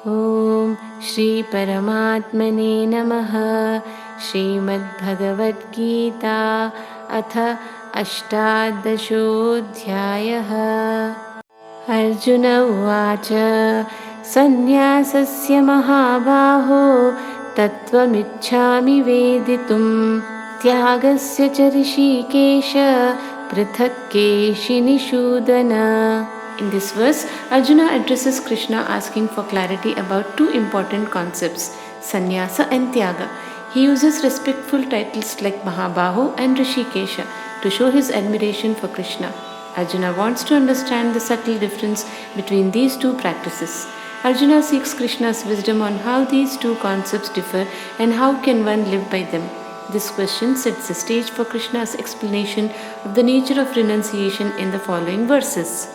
ॐ श्री परमात्मने नमः। श्रीमद्भगवद् गीता अथ अष्टादशोऽध्यायः। अर्जुन उवाच सन्न्यासस्य महाबाहो तत्त्वमिच्छामि वेदितुं त्यागस्य च ऋषिकेश पृथक् केशिनिषूदन। In this verse, Arjuna addresses Krishna asking for clarity about two important concepts, Sannyasa and Tyaga. He uses respectful titles like Mahabaho and Rishikesha to show his admiration for Krishna. Arjuna wants to understand the subtle difference between these two practices. Arjuna seeks Krishna's wisdom on how these two concepts differ and how can one live by them. This question sets the stage for Krishna's explanation of the nature of renunciation in the following verses.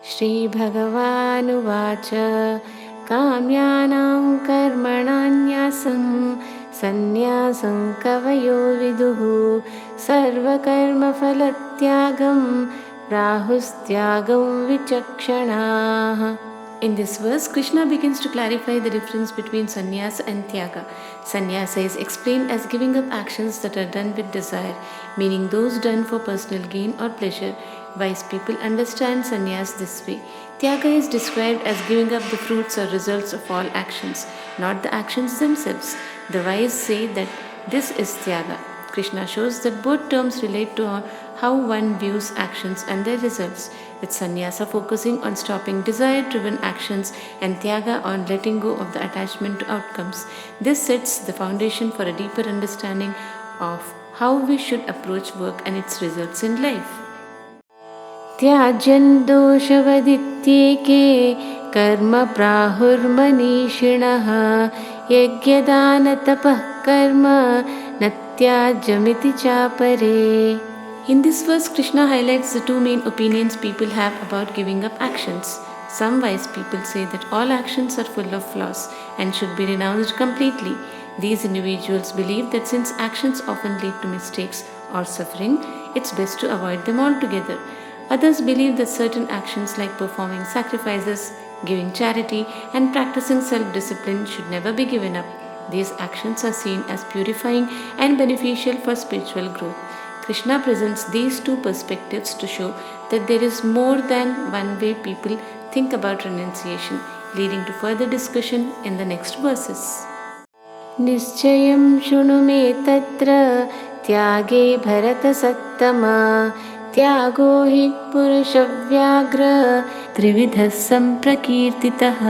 Shri Bhagavanuvacha Kamyanam karmananyasam sannyasam kavayo viduhu sarva karma phalatyagam rahustyagam vichakshanaah. In this verse, Krishna begins to clarify the difference between sannyasa and tyaga. Sannyasa is explained as giving up actions that are done with desire, meaning those done for personal gain or pleasure. Wise people understand sannyas this way. Tyaga is described as giving up the fruits or results of all actions, not the actions themselves. The wise say that this is tyaga. Krishna shows that both terms relate to how one views actions and their results, with sannyasa focusing on stopping desire-driven actions and tyaga on letting go of the attachment to outcomes. This sets the foundation for a deeper understanding of how we should approach work and its results in life. त्याज्यं दोषवदित्येके कर्म प्राहुर्मनीषिणः यज्ञदानतपः कर्म न त्याज्यमिति चापरे. In this verse, Krishna highlights the two main opinions people have about giving up actions. Some wise people say that all actions are full of flaws and should be renounced completely. These individuals believe that since actions often lead to mistakes or suffering, it's best to avoid them altogether. Others believe that certain actions like performing sacrifices, giving charity, and practicing self-discipline should never be given up. These actions are seen as purifying and beneficial for spiritual growth. Krishna presents these two perspectives to show that there is more than one way people think about renunciation, leading to further discussion in the next verses. Nischayam shunu me tatra tyage bharata sattama त्यागो हि पुरुषव्याघ्र त्रिविधः सम्प्रकीर्तितः.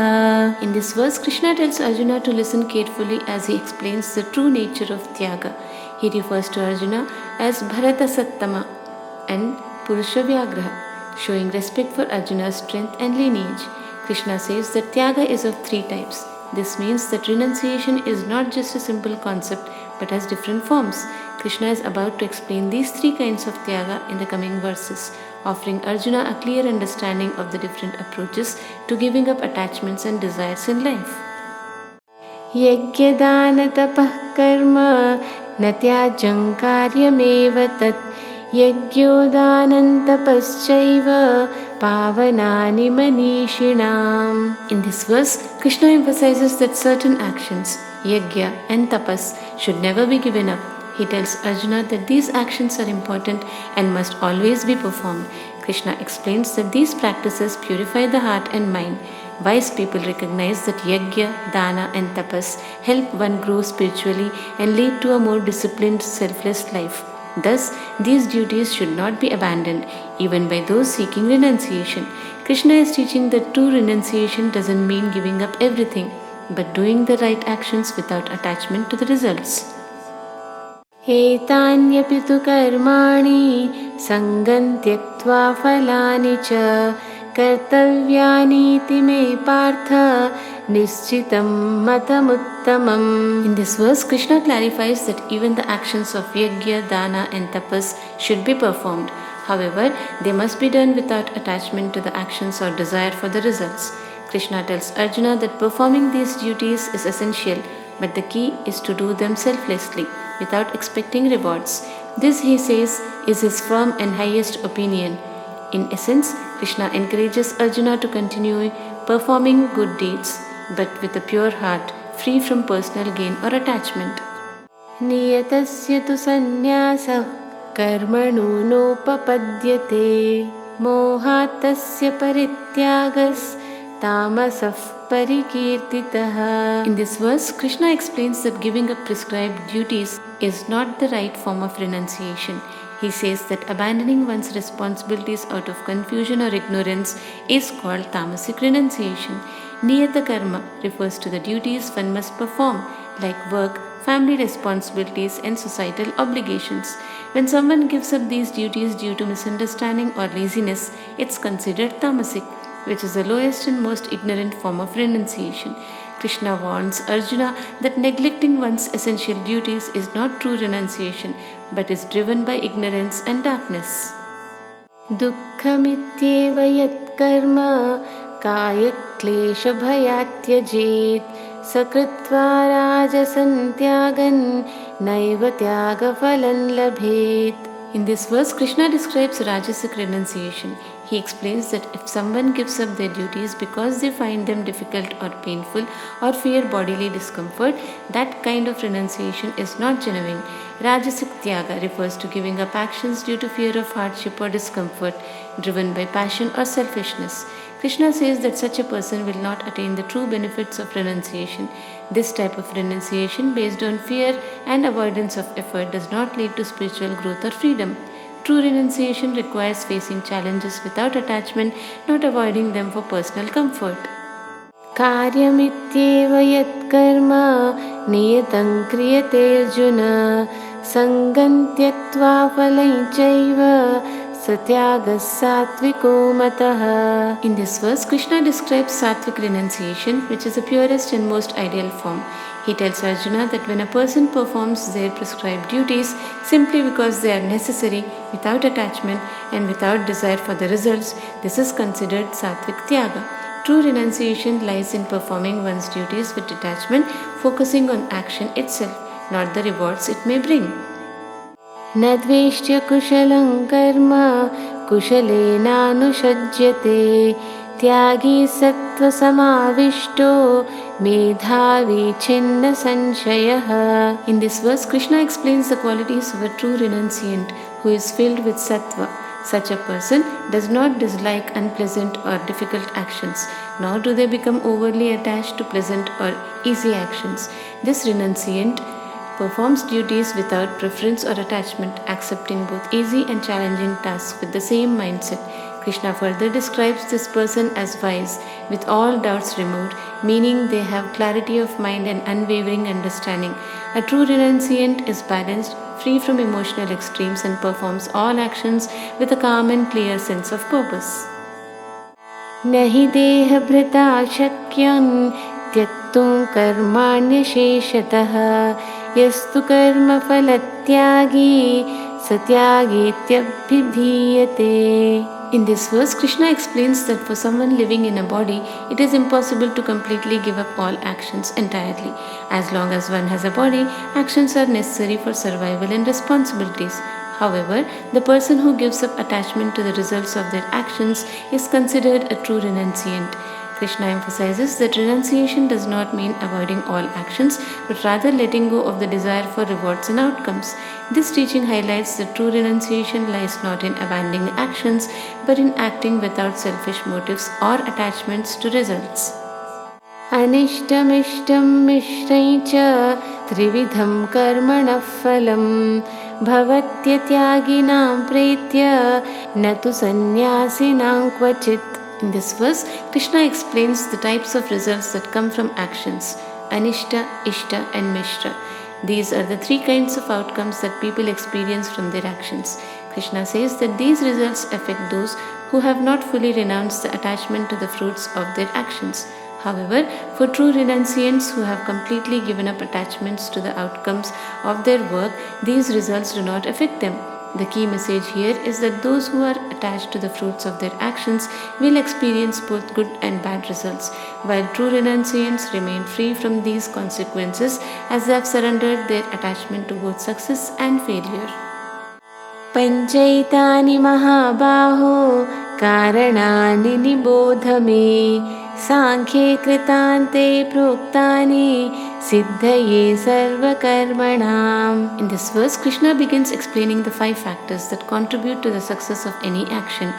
In this verse, Krishna tells Arjuna to listen carefully as he explains the true nature of Tyaga. He refers to Arjuna as Bharata Sattama and Purushavyagraha, showing respect for Arjuna's strength and lineage. Krishna says that Tyaga is of three types. This means that renunciation is not just a simple concept but has different forms. Krishna is about to explain these three kinds of Tyaga in the coming verses, offering Arjuna a clear understanding of the different approaches to giving up attachments and desires in life. Yajnadana-tapah karma na tyajam karyameva tat yajnyodanantapaschaiva pavanani manishinam. In this verse, Krishna emphasizes that certain actions, yajna and tapas, should never be given up. He tells Arjuna that these actions are important and must always be performed. Krishna explains that these practices purify the heart and mind. Wise people recognize that yajna, dana and tapas help one grow spiritually and lead to a more disciplined, selfless life. Thus, these duties should not be abandoned, even by those seeking renunciation. Krishna is teaching that true renunciation doesn't mean giving up everything, but doing the right actions without attachment to the results. एतान्यपि तु कर्माणि सङ्गं त्यक्त्वा फलानि च कर्तव्यानीति मे पार्थ निश्चितं मतमुत्तमम्. In this verse, Krishna clarifies that even the actions of yajna, dana and tapas should be performed. However, they must be done without attachment to the actions or desire for the results. Krishna tells Arjuna that performing these duties is essential, but the key is to do them selflessly, without expecting rewards. This, he says, is his firm and highest opinion. In essence, Krishna encourages Arjuna to continue performing good deeds, but with a pure heart, free from personal gain or attachment. Niyatasya tu sannyasa karmano nopapadyate mohatasya parityagas tamasah parikirtitaha. In this verse, Krishna explains that giving up prescribed duties is not the right form of renunciation. He says that abandoning one's responsibilities out of confusion or ignorance is called tamasic renunciation. Niyata karma refers to the duties one must perform, like work, family responsibilities, and societal obligations. When someone gives up these duties due to misunderstanding or laziness, it's considered tamasic, which is the lowest and most ignorant form of renunciation. Krishna warns Arjuna that neglecting one's essential duties is not true renunciation, but is driven by ignorance and darkness. Dukkhamityeva yat karma kaya klesha bhayat tyajet sakritva rajasan tyagan naiva tyaga phalan labhet. In this verse, Krishna describes rajasic renunciation. He explains that if someone gives up their duties because they find them difficult or painful or fear bodily discomfort, that kind of renunciation is not genuine. Rajasic Tyaga refers to giving up actions due to fear of hardship or discomfort, driven by passion or selfishness. Krishna says that such a person will not attain the true benefits of renunciation. This type of renunciation based on fear and avoidance of effort does not lead to spiritual growth or freedom. True renunciation requires facing challenges without attachment, not avoiding them for personal comfort. Karyamityeva yat karma niyatam kriyate Arjuna sangam tyaktva phalai chaiva satyaga satviko mataha. In this verse, Krishna describes sattvic renunciation, which is the purest and most ideal form. He tells Arjuna that when a person performs their prescribed duties simply because they are necessary, without attachment and without desire for the results, this is considered sattvic tyaga. True renunciation lies in performing one's duties with detachment, focusing on action itself, not the rewards it may bring. Nadveshtya kushalam karma kushalenānuṣajyate tyagi sattva samavishto medhavi chinna sanshayah. In this verse, Krishna explains the qualities of a true renunciant who is filled with sattva. Such a person does not dislike unpleasant or difficult actions, nor do they become overly attached to pleasant or easy actions. This renunciant performs duties without preference or attachment, accepting both easy and challenging tasks with the same mindset. Krishna further describes this person as wise, with all doubts removed, meaning they have clarity of mind and unwavering understanding. A true renunciant is balanced, free from emotional extremes, and performs all actions with a calm and clear sense of purpose. Nahi deha bhrita shakyam tyaktum karmanyasheshatah yastu karma phalatyagi satyagityabhidhiyate. In this verse, Krishna explains that for someone living in a body, it is impossible to completely give up all actions entirely. As long as one has a body, actions are necessary for survival and responsibilities. However, the person who gives up attachment to the results of their actions is considered a true renunciant. Krishna emphasizes that renunciation does not mean avoiding all actions, but rather letting go of the desire for rewards and outcomes. This teaching highlights that true renunciation lies not in abandoning actions, but in acting without selfish motives or attachments to results. Anishtam ishtam mishraicha trividham karmanah phalam bhavatyatyāginām pretya natu sannyasinām kvachit. In this verse, Krishna explains the types of results that come from actions: Anishta, Ishta, and Mishra. These are the three kinds of outcomes that people experience from their actions. Krishna says that these results affect those who have not fully renounced the attachment to the fruits of their actions. However, for true renunciants who have completely given up attachments to the outcomes of their work, these results do not affect them. The key message here is that those who are attached to the fruits of their actions will experience both good and bad results, while true renunciants remain free from these consequences as they have surrendered their attachment to both success and failure. Panchaitani mahabaho karanani nibodha me Sankhye Kritante Proktani Siddhaye Sarvakarmanam. In this verse, Krishna begins explaining the 5 factors that contribute to the success of any action.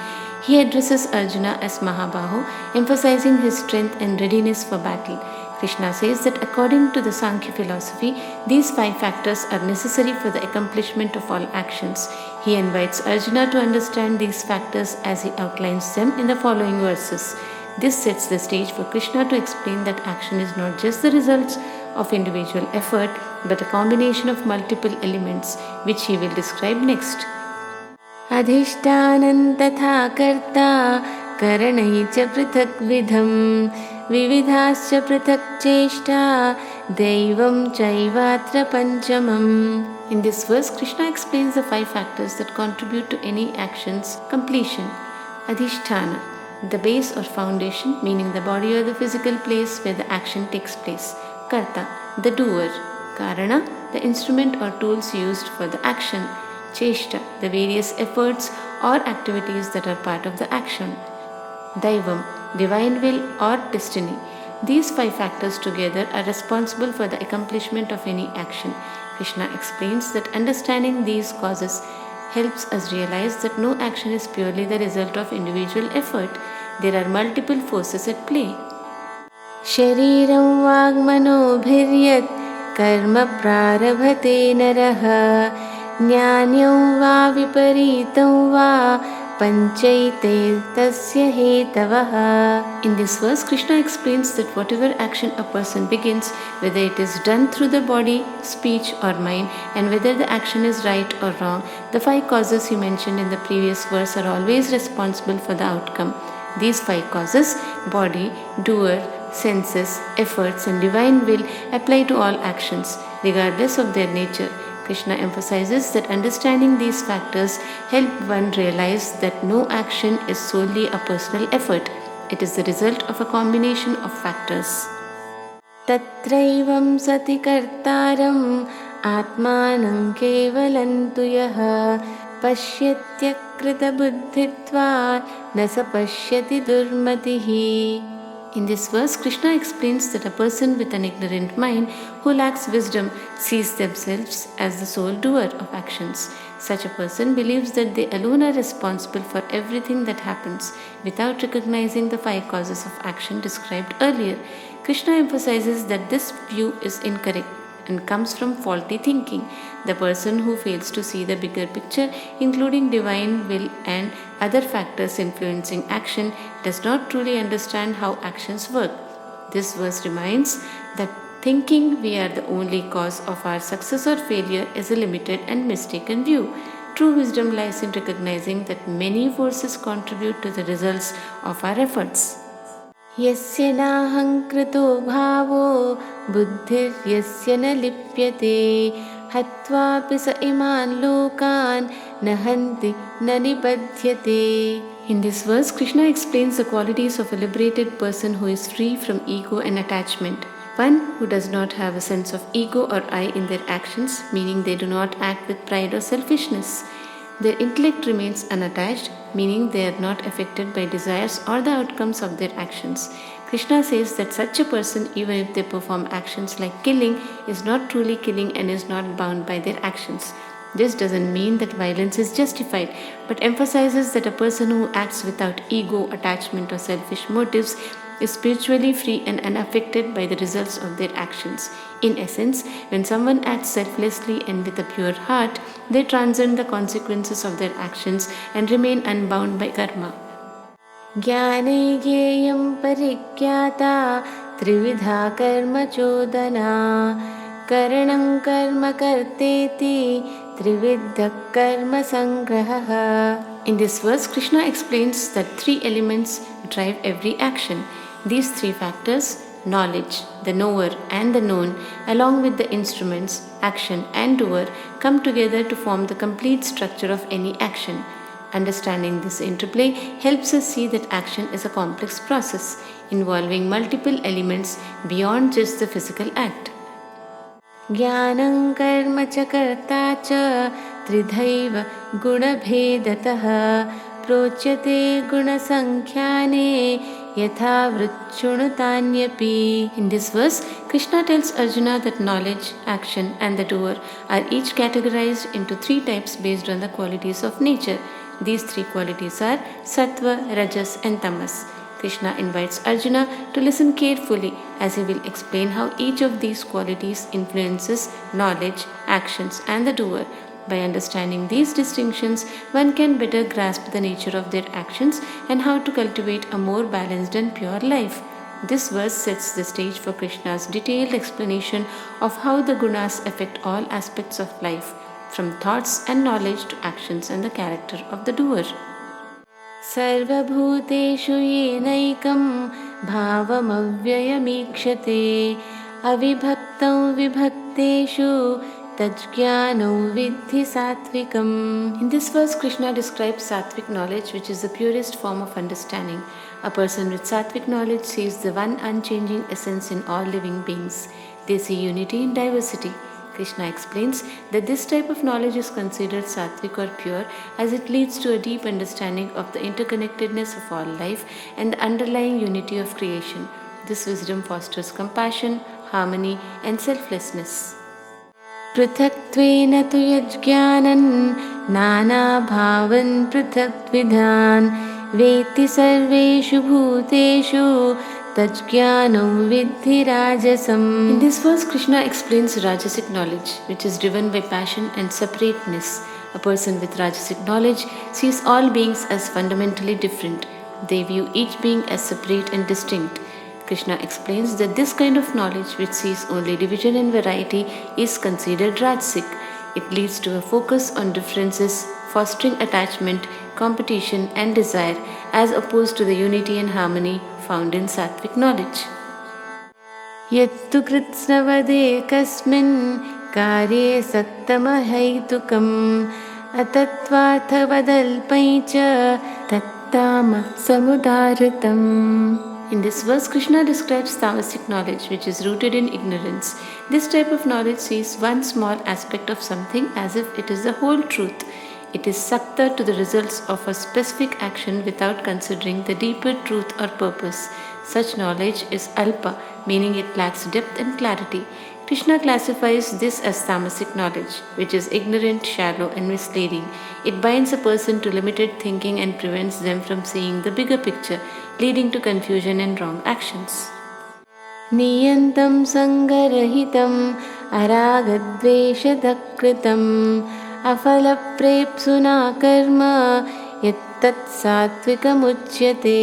He addresses Arjuna as Mahabahu, emphasizing his strength and readiness for battle. Krishna says that according to the Sankhya philosophy, these 5 factors are necessary for the accomplishment of all actions. He invites Arjuna to understand these factors as he outlines them in the following verses. This sets the stage for Krishna to explain that action is not just the result of individual effort, but a combination of multiple elements, which he will describe next. Adhishtanam tatha karta karanai cha prithak vidham vividhascha prithak cheshta daivam chaivatra panchamam. In this verse, Krishna explains the 5 factors that contribute to any action's completion. Adhisthana, the base or foundation, meaning the body or the physical place where the action takes place. Karta, the doer. Karana, the instrument or tools used for the action. Cheshta, the various efforts or activities that are part of the action. Daivam, divine will or destiny. These 5 factors together are responsible for the accomplishment of any action. Krishna explains that understanding these causes helps us realize that no action is purely the result of individual effort. There are multiple forces at play. Shariram vagmano bhiryat karma prarabhate naraha jnanyam va viparitam va panchaite tasya hetavaha. In this verse, Krishna explains that whatever action a person begins, whether it is done through the body, speech or mind, and whether the action is right or wrong, the 5 causes he mentioned in the previous verse are always responsible for the outcome. These 5 causes, body, doer, senses, efforts and divine will, apply to all actions, regardless of their nature. Krishna emphasizes that understanding these factors help one realize that no action is solely a personal effort. It is the result of a combination of factors. Tatraivam sati kartaram atmanam kevalantu yaha pashyatya krita buddhitva nasa pashyati durmatihi. In this verse, Krishna explains that a person with an ignorant mind who lacks wisdom sees themselves as the sole doer of actions. Such a person believes that they alone are responsible for everything that happens without recognizing the 5 causes of action described earlier. Krishna emphasizes that this view is incorrect and comes from faulty thinking. The person who fails to see the bigger picture, including divine will and other factors influencing action, does not truly understand how actions work. This verse reminds that thinking we are the only cause of our success or failure is a limited and mistaken view. True wisdom lies in recognizing that many forces contribute to the results of our efforts. Yasya naham krito bhavo buddhir yasya na lipyate hatvapi sa iman lokan nahanti na nibadhyate. In this verse, Krishna explains the qualities of a liberated person who is free from ego and attachment. One who does not have a sense of ego or I in their actions, meaning they do not act with pride or selfishness. Their intellect remains unattached, meaning they are not affected by desires or the outcomes of their actions. Krishna says that such a person, even if they perform actions like killing, is not truly killing and is not bound by their actions. This doesn't mean that violence is justified, but emphasizes that a person who acts without ego, attachment or selfish motives is spiritually free and unaffected by the results of their actions. In essence, when someone acts selflessly and with a pure heart, they transcend the consequences of their actions and remain unbound by karma. Gyane gyeyam parikyata trividha karma chodana karanam karma karteti trividha karma sangraha. In this verse, Krishna explains that 3 elements drive every action. These 3 factors, knowledge, the knower and the known, along with the instruments, action and doer, come together to form the complete structure of any action. Understanding this interplay helps us see that action is a complex process involving multiple elements beyond just the physical act. Gyanam karma cha karta cha tridhaiva guna bhedataha prochyate guna sankhyane yatha vritchunutânyapi. In this verse, Krishna tells Arjuna that knowledge, action and the doer are each categorized into three types based on the qualities of nature. These three qualities are Sattva, Rajas and Tamas. Krishna invites Arjuna to listen carefully as he will explain how each of these qualities influences knowledge, actions and the doer. By understanding these distinctions, one can better grasp the nature of their actions and how to cultivate a more balanced and pure life. This verse sets the stage for Krishna's detailed explanation of how the Gunas affect all aspects of life, from thoughts and knowledge to actions and the character of the doer. सर्वभूतेषु येनैकं भावमव्ययमीक्षते अविभक्तं विभक्तेषु तज्ज्ञानो विद्धि सात्विकम्. In this verse, Krishna describes sattvic knowledge, which is the purest form of understanding. A person with sattvic knowledge sees the one unchanging essence in all living beings. They see unity in diversity. Krishna explains that this type of knowledge is considered sattvic or pure as it leads to a deep understanding of the interconnectedness of all life and the underlying unity of creation. This wisdom fosters compassion, harmony and selflessness. पृथक्त्वेन तु यज्ज्ञानं नानाभावं पृथक्विधान् वेत्ति सर्वेषु भूतेषु तज्ज्ञानो विद्धि राजसम्. In this verse, Krishna explains Rajasic knowledge, which is driven by passion and separateness. A person with Rajasic knowledge sees all beings as fundamentally different. They view each being as separate and distinct. Krishna explains that this kind of knowledge, which sees only division and variety, is considered Rajasic. It leads to a focus on differences, fostering attachment, competition and desire, as opposed to the unity and harmony found in sattvic knowledge. Yattu kritsnavadekasmin karye sattamahaitukam atattvarthavadalpaicha tattama samudaritam. In this verse, Krishna describes tamasic knowledge, which is rooted in ignorance. This type of knowledge sees one small aspect of something as if it is the whole truth. It is sakta to the results of a specific action without considering the deeper truth or purpose. Such knowledge is alpa, meaning it lacks depth and clarity. Krishna classifies this as tamasic knowledge, which is ignorant, shallow and misleading. It binds a person to limited thinking and prevents them from seeing the bigger picture, leading to confusion and wrong actions. Niyantam sangarahitam aragadveshadakritam afalaprepsuna karma yattat satvikam uchyate.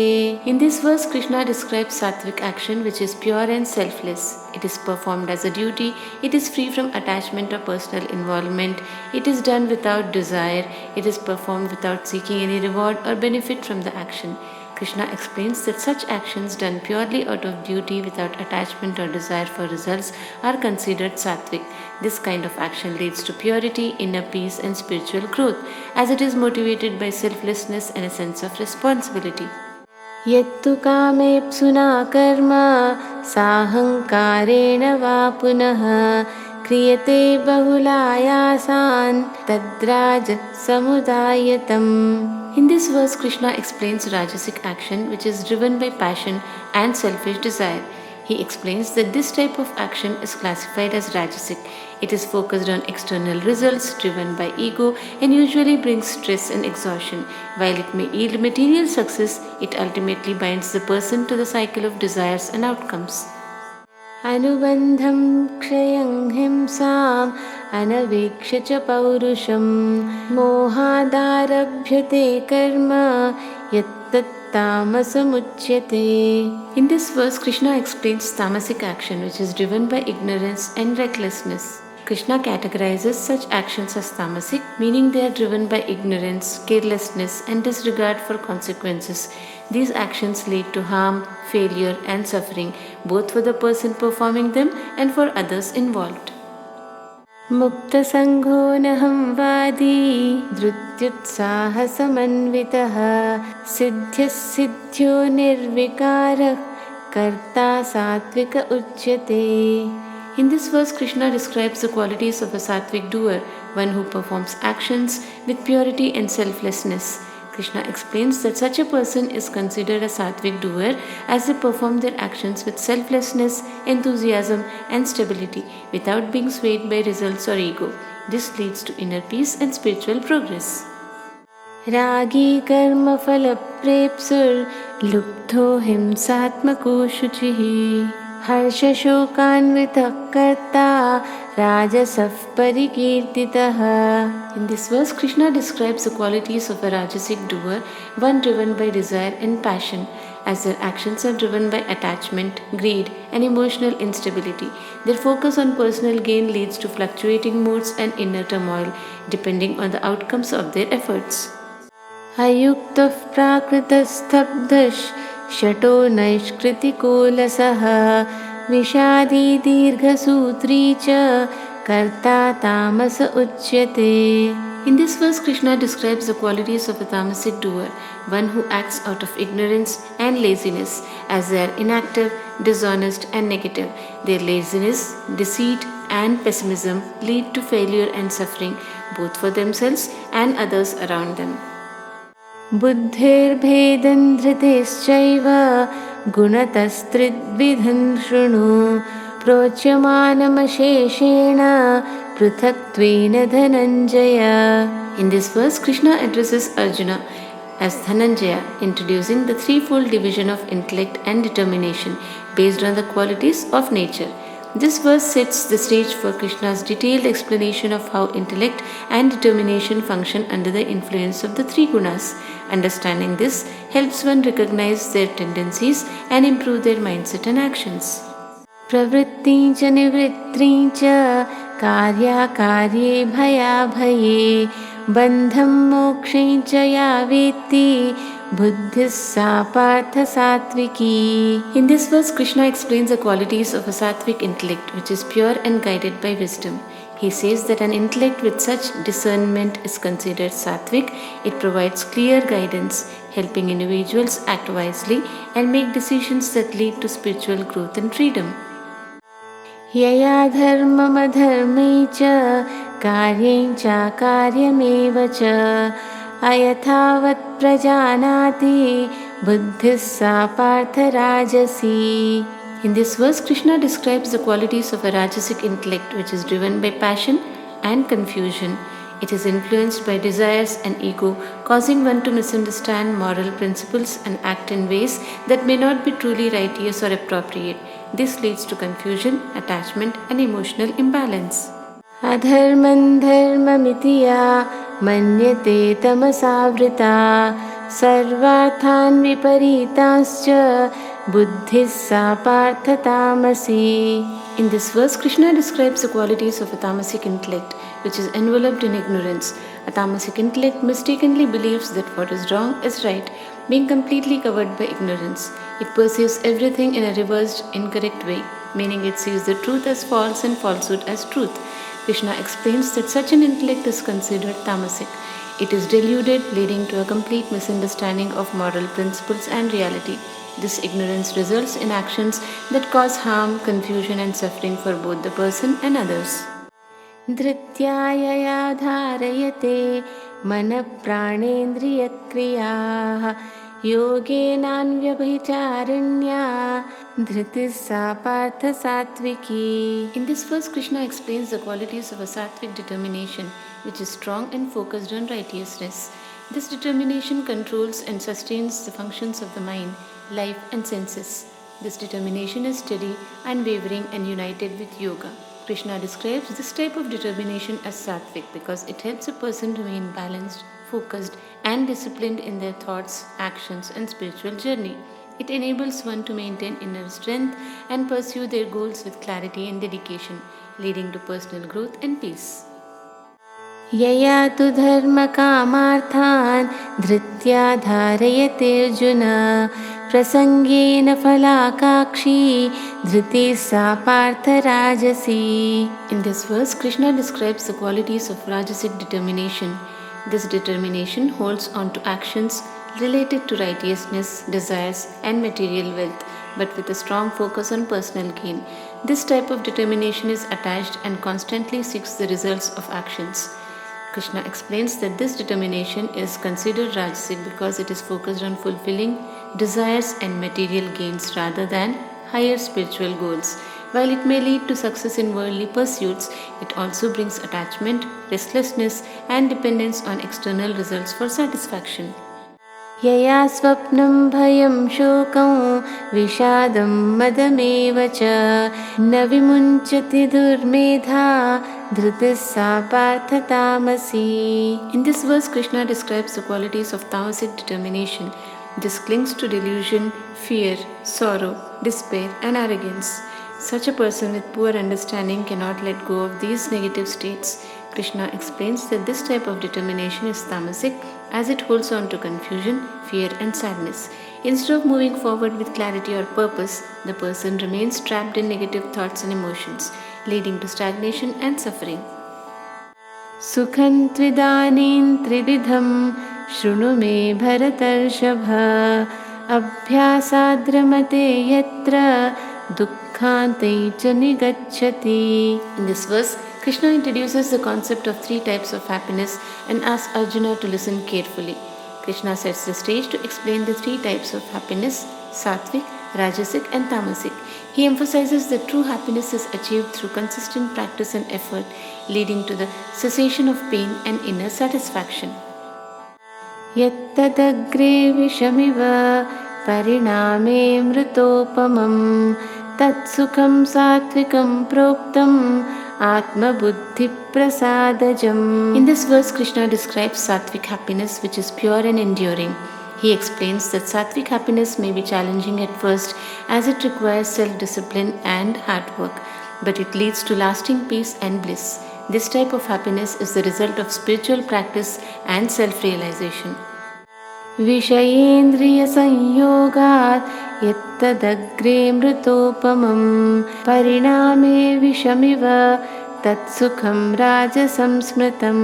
In this verse, Krishna describes sattvic action, which is pure and selfless. It is performed as a duty, it is free from attachment or personal involvement, it is done without desire, it is performed without seeking any reward or benefit from the action. Krishna explains that such actions done purely out of duty without attachment or desire for results are considered sattvic. This kind of action leads to purity, inner peace and spiritual growth, as it is motivated by selflessness and a sense of responsibility. Yattu kamepsuna karma sahankarena va punaha kriyate bahulayasan tadraja samudayatam. In this verse, Krishna explains Rajasic action, which is driven by passion and selfish desire. He explains that this type of action is classified as Rajasic. It is focused on external results, driven by ego, and usually brings stress and exhaustion. While it may yield material success, it ultimately binds the person to the cycle of desires and outcomes. Anubandham kshayam himsam anaveksha cha paurusham mohadarabhyate karma yattat tamasamuchyate. In this verse, Krishna explains tamasic action, which is driven by ignorance and recklessness. Krishna categorizes such actions as tamasic, meaning they are driven by ignorance, carelessness and disregard for consequences. These actions lead to harm, failure and suffering, both for the person performing them and for others involved. Mukta sangho naham vadi dhrutyutsaha samanvitaha siddhyas siddhyo nirvikara karta satvika uchyate. In this verse, Krishna describes the qualities of a sattvic doer, one who performs actions with purity and selflessness. Krishna explains that such a person is considered a sattvic doer as they perform their actions with selflessness, enthusiasm, and stability without being swayed by results or ego. This leads to inner peace and spiritual progress. Ragi karma phala prepsur luptho himsatmako shuchihi harsha shokanvitah karta rajasah parikirtitah. In this verse, Krishna describes the qualities of a rajasic doer, one driven by desire and passion, as their actions are driven by attachment, greed, and emotional instability. Their focus on personal gain leads to fluctuating moods and inner turmoil, depending on the outcomes of their efforts. Ayuktah prakritasthabdash shato naishkritikolasah vishadi dirghasutri cha karta tamasa uchyate. In this verse, Krishna describes the qualities of a tamasic doer, one who acts out of ignorance and laziness, as they are inactive, dishonest, and negative. Their laziness, deceit, and pessimism lead to failure and suffering, both for themselves and others around them. Buddhir-bhedan dhritishchaiva gunatastridvidhan shrunu prochyamanamasheshena pruthaktveena dhananjaya. In this verse, Krishna addresses Arjuna as Dhananjaya, introducing the threefold division of intellect and determination based on the qualities of nature. This verse sets the stage for Krishna's detailed explanation of how intellect and determination function under the influence of the three gunas. Understanding this helps one recognize their tendencies and improve their mindset and actions. Pravritti cha nivritti cha karya karye bhaya bhaye bandham mokshe cha ya vetti buddhis sa partha sattviki. In this verse, Krishna explains the qualities of a sattvic intellect, which is pure and guided by wisdom. He says that an intellect with such discernment is considered sattvic. It provides clear guidance, helping individuals act wisely and make decisions that lead to spiritual growth and freedom. Yaya dharmam adharme cha karyem cha karyameva cha ayathavat prajanati buddhis sa partha rajasi. In this verse, Krishna describes the qualities of a rajasic intellect, which is driven by passion and confusion. It is influenced by desires and ego, causing one to misunderstand moral principles and act in ways that may not be truly righteous or appropriate. This leads to confusion, attachment, and emotional imbalance. Adharman dharmamitiya manyate tamasavrita sarvarthan viparitascha buddhis sa partha tamasi. In this verse, Krishna describes the qualities of a tamasic intellect, which is enveloped in ignorance. A tamasic intellect mistakenly believes that what is wrong is right, being completely covered by ignorance. It perceives everything in a reversed, incorrect way, meaning it sees the truth as false and falsehood as truth. Krishna explains that such an intellect is considered tamasic. It is deluded, leading to a complete misunderstanding of moral principles and reality. This ignorance results in actions that cause harm, confusion, and suffering for both the person and others. Dhrityaya dharayate mana pranendriya kriyaah yogenanvyabhicharanya dhritis sa partha sattviki. In this verse, Krishna explains the qualities of a sattvic determination, which is strong and focused on righteousness. This determination controls and sustains the functions of the mind, life, and senses. This determination is steady, unwavering, and united with yoga. Krishna describes this type of determination as sattvic because it helps a person remain balanced, focused, and disciplined in their thoughts, actions, and spiritual journey. It enables one to maintain inner strength and pursue their goals with clarity and dedication, leading to personal growth and peace. Yaya tu dharma kamarthan dhritya dharayate Arjuna prasangena phalakakshi dhriti sa partha rajasi. In this verse, Krishna describes the qualities of rajasic determination. This determination holds on to actions related to righteousness, desires, and material wealth, but with a strong focus on personal gain. This type of determination is attached and constantly seeks the results of actions. Krishna explains that this determination is considered Rajasic because it is focused on fulfilling desires and material gains rather than higher spiritual goals. While it may lead to success in worldly pursuits, it also brings attachment, restlessness, and dependence on external results for satisfaction. यया स्वप्नं भयं शोकं विषादं मदमेव च न विमुञ्चति दुर्मेधा धृतिः सा पार्थ तामसी. In this verse, Krishna describes the qualities of tamasic determination. This clings to delusion, fear, sorrow, despair, and arrogance. Such a person with poor understanding cannot let go of these negative states. Krishna explains that this type of determination is tamasic as it holds on to confusion, fear, and sadness. Instead of moving forward with clarity or purpose, the person remains trapped in negative thoughts and emotions, leading to stagnation and suffering. Sukhan tvidanin trididham shrunu me bharatarshapha abhyasadramate yatra dukkhantai cha nigacchati. In this verse, Krishna introduces the concept of three types of happiness and asks Arjuna to listen carefully. Krishna sets the stage to explain the three types of happiness: Sattvic, Rajasic, and Tamasic. He emphasizes that true happiness is achieved through consistent practice and effort, leading to the cessation of pain and inner satisfaction. Yattadagre vishamiva pariname mritopamam tatsukham sattvikam proktam Atma Buddhi Prasadajam. In this verse, Krishna describes sattvic happiness, which is pure and enduring. He explains that sattvic happiness may be challenging at first as it requires self-discipline and hard work, but it leads to lasting peace and bliss. This type of happiness is the result of spiritual practice and self-realization. Vishayendriya sanyogat yattadagre mritopamam pariname vishamiva tatsukham rajasam smritam.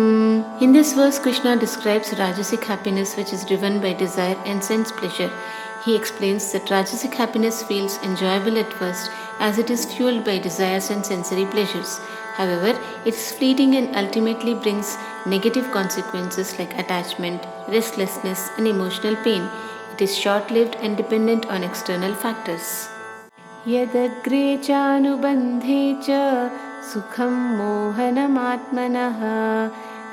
In this verse, Krishna describes Rajasic happiness, which is driven by desire and sense pleasure. He explains that Rajasic happiness feels enjoyable at first as it is fueled by desires and sensory pleasures. However, it is fleeting and ultimately brings negative consequences like attachment, restlessness, and emotional pain. It is short-lived and dependent on external factors. Yadagre chanubandhe cha sukham mohanam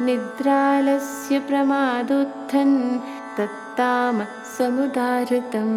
nidralasya pramaduttan tattama samudaritam.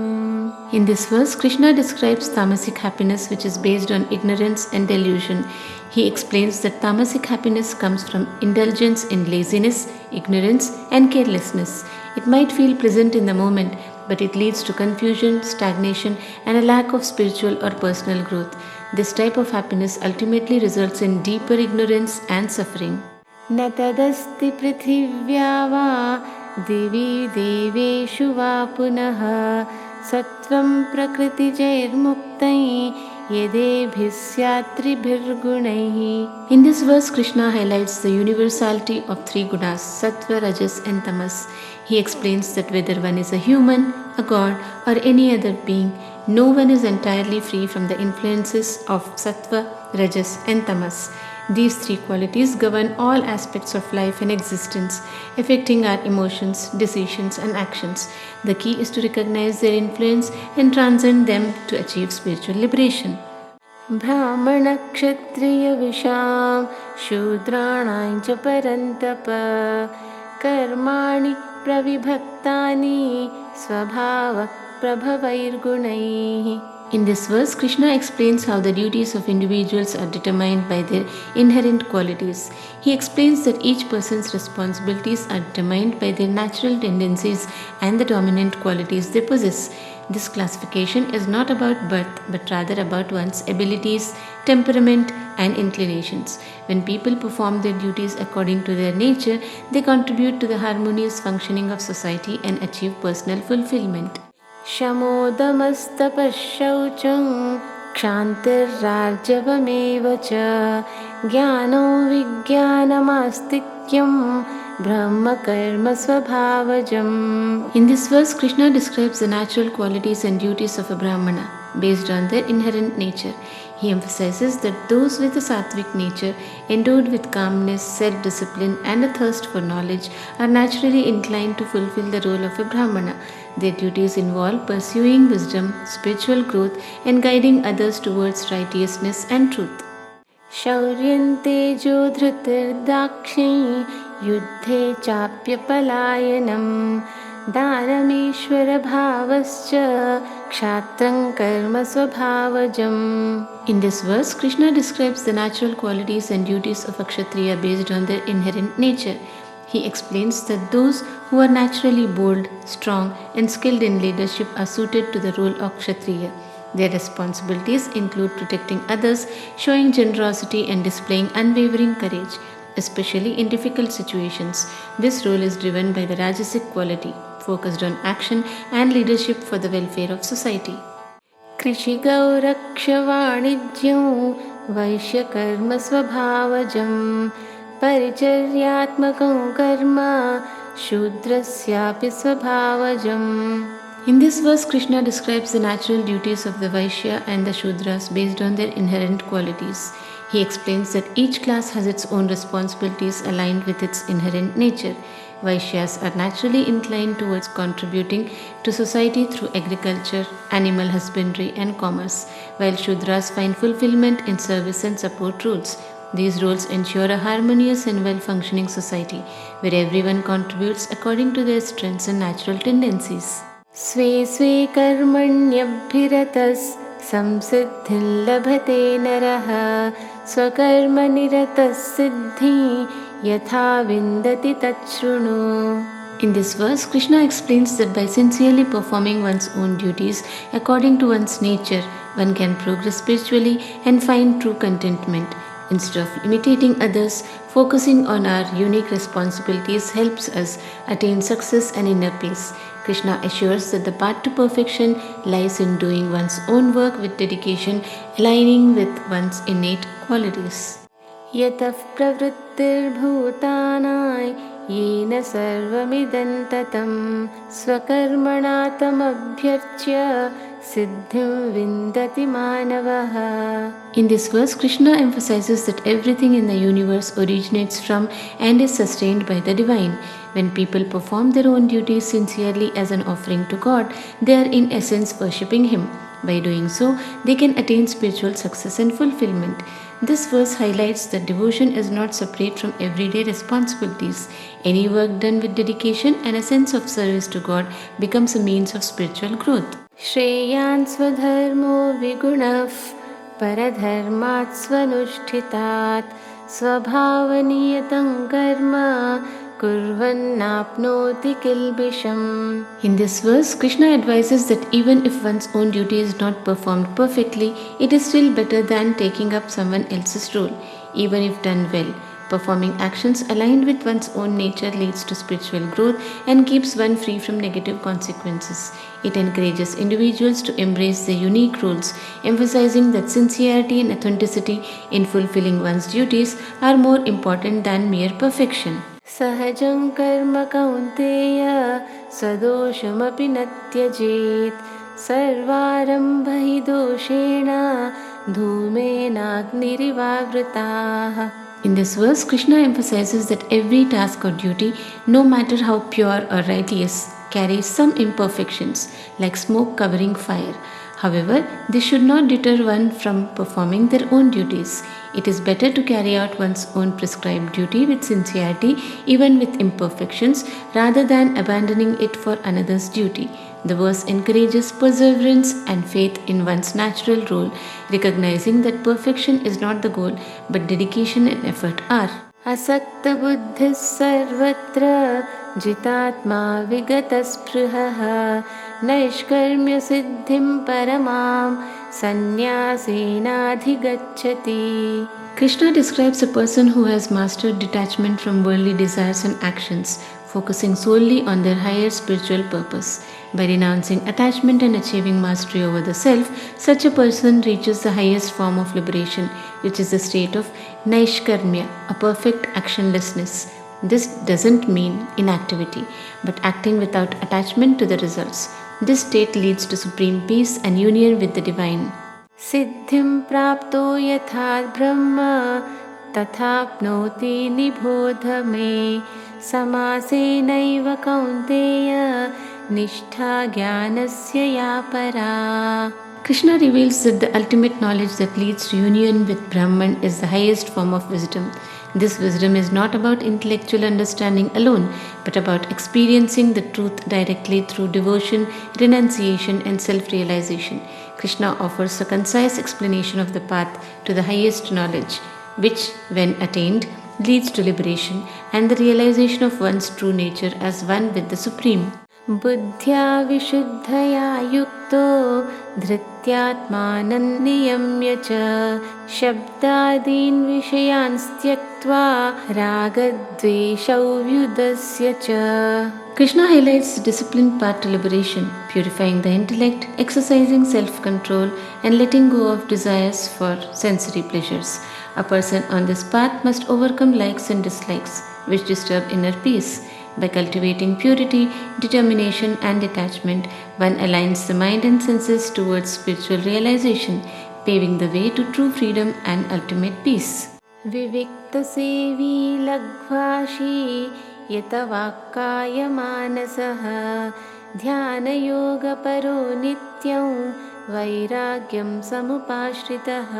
In this verse, Krishna describes tamasic happiness, which is based on ignorance and delusion. He explains that tamasic happiness comes from indulgence in laziness, ignorance, and carelessness. It might feel pleasant in the moment, but it leads to confusion, stagnation, and a lack of spiritual or personal growth. This type of happiness ultimately results in deeper ignorance and suffering. Natadasti prithivya va devi deveshu va punaha sattvam prakriti jairmuktai yedebhisyatribhirgunaihi. In this verse, Krishna highlights the universality of three Gunas, Sattva, Rajas, and Tamas. He explains that whether one is a human, a god, or any other being, no one is entirely free from the influences of Sattva, Rajas, and Tamas. These three qualities govern all aspects of life and existence, affecting our emotions, decisions, and actions. The key is to recognize their influence and transcend them to achieve spiritual liberation. Brahmana kshatriya visham shudraणां च परन्तप कर्माणि pravibhaktani svabhava prabhavairgunaihi. In this verse, Krishna explains how the duties of individuals are determined by their inherent qualities. He explains that each person's responsibilities are determined by their natural tendencies and the dominant qualities they possess. This classification is not about birth, but rather about one's abilities, temperament, and inclinations. When people perform their duties according to their nature, they contribute to the harmonious functioning of society and achieve personal fulfillment. Shamodamastapashaucham kshantirrajavameva cha Gyano vijnanamastikhyam brahma karma svabhavajam. In this verse, Krishna describes the natural qualities and duties of a Brahmana based on their inherent nature. He emphasizes that those with a sattvic nature, endowed with calmness, self-discipline, and a thirst for knowledge, are naturally inclined to fulfill the role of a Brahmana. Their duties involve pursuing wisdom, spiritual growth, and guiding others towards righteousness and truth. शौर्यन्तेजो धृतिर्दाक्षिणी युद्धे चाप्यपलायनं दानमीश्वरभावश्च क्षात्रं कर्म स्वभावजम्. In this verse, Krishna describes the natural qualities and duties of a Kshatriya based on their inherent nature. He explains that those who are naturally bold, strong, and skilled in leadership are suited to the role of Kshatriya. Their responsibilities include protecting others, showing generosity, and displaying unwavering courage, especially in difficult situations. This role is driven by the Rajasic quality, focused on action and leadership for the welfare of society. कृषिगौ रक्षवाणिज्यं वैश्यकर्म स्वभावजं परिचर्यात्मकं कर्म शूद्रस्यापि स्वभावजम्. In this verse, Krishna describes the natural duties of the Vaishya and the Shudras based on their inherent qualities. He explains that each class has its own responsibilities aligned with its inherent nature. Vaishyas are naturally inclined towards contributing to society through agriculture, animal husbandry, and commerce, while Shudras find fulfillment in service and support roles. These roles ensure a harmonious and well-functioning society, where everyone contributes according to their strengths and natural tendencies. स्वे स्वे कर्मण्यभिरतः संसिद्धिं लभते नरः स्वकर्मनिरतः सिद्धिं यथा विन्दति तच्छृणु. In this verse, Krishna explains that by sincerely performing one's own duties according to one's nature, one can progress spiritually and find true contentment. Instead of imitating others, focusing on our unique responsibilities helps us attain success and inner peace. Krishna assures that the path to perfection lies in doing one's own work with dedication, aligning with one's innate qualities. Yatah pravrittirbhutanaय येन सर्वमिदं ततं स्वकर्मणा तमभ्यर्च्य siddhim vindati manavaha. In this verse, Krishna emphasizes that everything in the universe originates from and is sustained by the divine. When people perform their own duties sincerely as an offering to God, they are in essence worshipping Him. By doing so, they can attain spiritual success and fulfillment. This verse highlights that devotion is not separate from everyday responsibilities. Any work done with dedication and a sense of service to God becomes a means of spiritual growth. श्रेयान् स्वधर्मो विगुणः परधर्मात् स्वनुष्ठितात् स्वभावनियतं कर्म kurvannapnoti kilbisham. In this verse, Krishna advises that even if one's own duty is not performed perfectly, it is still better than taking up someone else's role. Even if done well, performing actions aligned with one's own nature leads to spiritual growth and keeps one free from negative consequences. It encourages individuals to embrace their unique roles, emphasizing that sincerity and authenticity in fulfilling one's duties are more important than mere perfection. सहजं कर्म कौन्तेय सदोषमपि न त्यजेत् सर्वारम्भ हि दोषेण धूमेनाग्निरिवावृताः. In this verse, Krishna emphasizes that every task or duty, no matter how pure or righteous, carries some imperfections, like smoke covering fire. However, this should not deter one from performing their own duties. It is better to carry out one's own prescribed duty with sincerity, even with imperfections, rather than abandoning it for another's duty. The verse encourages perseverance and faith in one's natural role, recognizing that perfection is not the goal, but dedication and effort are. Asakta buddhis sarvatra jitatma vigatasprihah naishkarmya siddhim paramam sannyasenadhigacchati. Krishna describes a person who has mastered detachment from worldly desires and actions, focusing solely on their higher spiritual purpose. By renouncing attachment and achieving mastery over the self, such a person reaches the highest form of liberation, which is the state of naishkarmya, a perfect actionlessness. This doesn't mean inactivity, but acting without attachment to the results. This state leads to supreme peace and union with the divine. सिद्धिं प्राप्तो यथा ब्रह्म तथाप्नोति निबोध मे समासेनैव कौन्तेय निष्ठा ज्ञानस्य या परा. Krishna reveals that the ultimate knowledge that leads to union with Brahman is the highest form of wisdom. This wisdom is not about intellectual understanding alone, but about experiencing the truth directly through devotion, renunciation, and self-realization. Krishna offers a concise explanation of the path to the highest knowledge, which, when attained, leads to liberation and the realization of one's true nature as one with the Supreme. बुद्ध्या विशुद्धया युक्तो धृत्यात्मानं नियम्य च शब्दादीन् विषयान् त्यक्त्वा रागद्वेषौ व्युदस्य च. Krishna highlights the disciplined path to liberation, purifying the intellect, exercising self-control, and letting go of desires for sensory pleasures. A person on this path must overcome likes and dislikes, which disturb inner peace. By cultivating purity, determination, and detachment, one aligns the mind and senses towards spiritual realization, paving the way to true freedom and ultimate peace. विविक्तसेवी लघ्वाशी यतवाक्काय मानसः ध्यानयोगपरो नित्यं वैराग्यं समुपाश्रितः.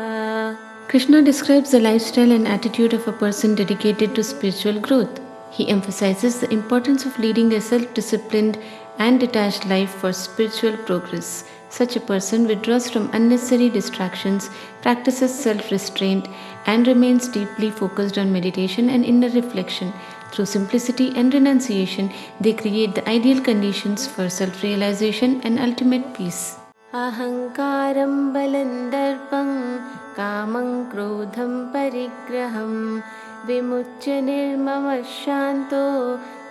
Krishna describes the lifestyle and attitude of a person dedicated to spiritual growth. He emphasizes the importance of leading a self-disciplined and detached life for spiritual progress. Such a person withdraws from unnecessary distractions, practices self-restraint, and remains deeply focused on meditation and inner reflection. Through simplicity and renunciation, they create the ideal conditions for self-realization and ultimate peace. Ahankaram balandarpam kamam krodham parigraham विमुच्य निर्ममः शान्तो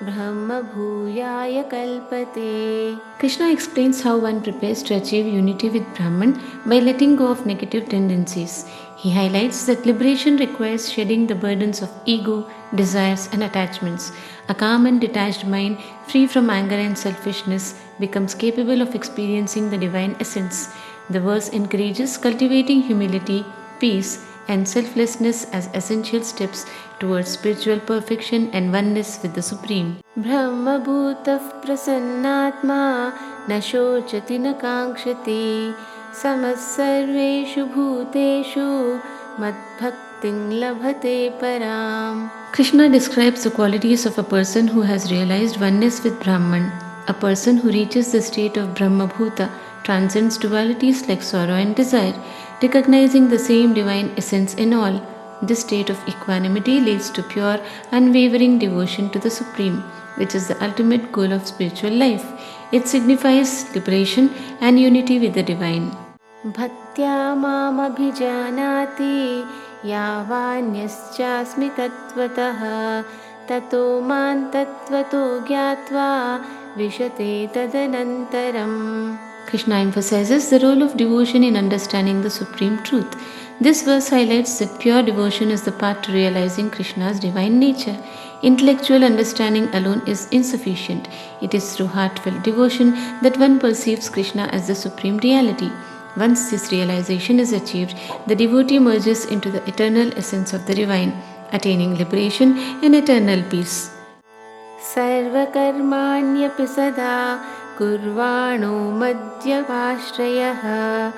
ब्रह्म भूयाय कल्पते. Krishna explains how one prepares to achieve unity with Brahman by letting go of negative tendencies. He highlights that liberation requires shedding the burdens of ego, desires, and attachments. A calm and detached mind, free from anger and selfishness, becomes capable of experiencing the divine essence. The verse encourages cultivating humility, peace, and selflessness as essential steps towards spiritual perfection and oneness with the Supreme. Brahma bhutah prasannatma na shochati na kankshati samas sarveshu bhuteshu madbhakting labhate param. Krishna describes the qualities of a person who has realized oneness with Brahman. A person who reaches the state of Brahma bhuta transcends dualities like sorrow and desire, recognizing the same divine essence in all. This state of equanimity leads to pure, unwavering devotion to the Supreme, which is the ultimate goal of spiritual life. It signifies liberation and unity with the Divine. Bhaktya mam abhijanati yavanyascha tattvatah tato man tattvato gyatva vishate tadanantaram. Krishna emphasizes the role of devotion in understanding the supreme truth. This verse highlights that pure devotion is the path to realizing Krishna's divine nature. Intellectual understanding alone is insufficient. It is through heartfelt devotion that one perceives Krishna as the supreme reality. Once this realization is achieved, the devotee merges into the eternal essence of the divine, attaining liberation and eternal peace. Sarva karmanyaphi sada kurvano madhyapashrayah